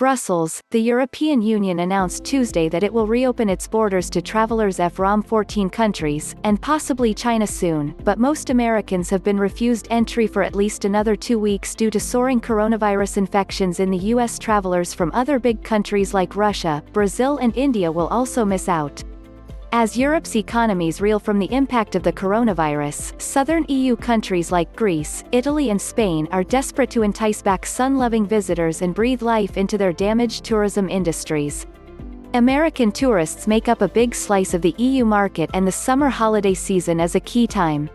Brussels, the European Union announced Tuesday that it will reopen its borders to travelers from 14 countries, and possibly China soon, but most Americans have been refused entry for at least another 2 weeks due to soaring coronavirus infections in the U.S. Travelers from other big countries like Russia, Brazil and India will also miss out. As Europe's economies reel from the impact of the coronavirus, southern EU countries like Greece, Italy and Spain are desperate to entice back sun-loving visitors and breathe life into their damaged tourism industries. American tourists make up a big slice of the EU market, and the summer holiday season is a key time.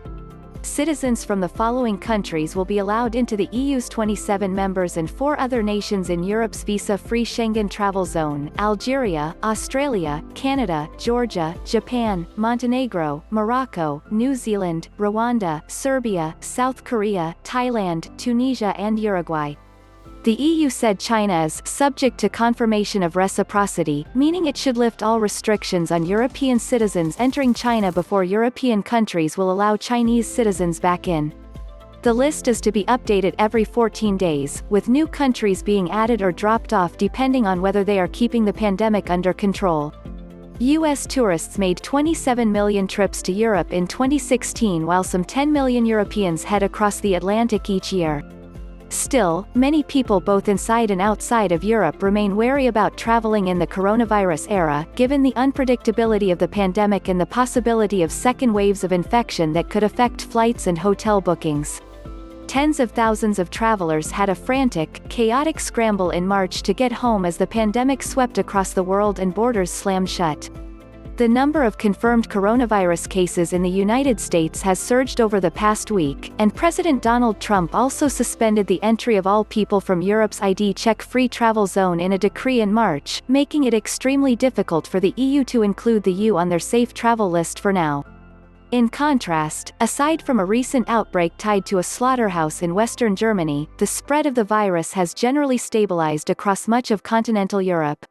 Citizens from the following countries will be allowed into the EU's 27 members and 4 other nations in Europe's visa-free Schengen travel zone: Algeria, Australia, Canada, Georgia, Japan, Montenegro, Morocco, New Zealand, Rwanda, Serbia, South Korea, Thailand, Tunisia and Uruguay. The EU said China is subject to confirmation of reciprocity, meaning it should lift all restrictions on European citizens entering China before European countries will allow Chinese citizens back in. The list is to be updated every 14 days, with new countries being added or dropped off depending on whether they are keeping the pandemic under control. U.S. tourists made 27 million trips to Europe in 2016, while some 10 million Europeans head across the Atlantic each year. Still, many people both inside and outside of Europe remain wary about traveling in the coronavirus era, given the unpredictability of the pandemic and the possibility of second waves of infection that could affect flights and hotel bookings. Tens of thousands of travelers had a frantic, chaotic scramble in March to get home as the pandemic swept across the world and borders slammed shut. The number of confirmed coronavirus cases in the United States has surged over the past week, and President Donald Trump also suspended the entry of all people from Europe's ID check-free travel zone in a decree in March, making it extremely difficult for the EU to include the U on their safe travel list for now. In contrast, aside from a recent outbreak tied to a slaughterhouse in western Germany, the spread of the virus has generally stabilized across much of continental Europe.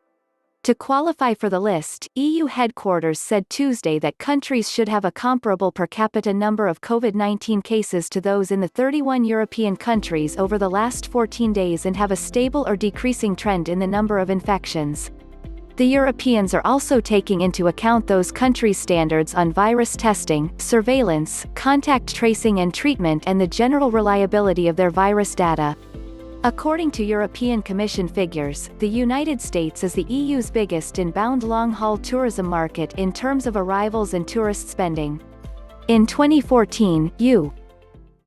To qualify for the list, EU headquarters said Tuesday that countries should have a comparable per capita number of COVID-19 cases to those in the 31 European countries over the last 14 days and have a stable or decreasing trend in the number of infections. The Europeans are also taking into account those countries' standards on virus testing, surveillance, contact tracing and treatment, and the general reliability of their virus data. According to European Commission figures, the United States is the EU's biggest inbound long-haul tourism market in terms of arrivals and tourist spending. In 2014,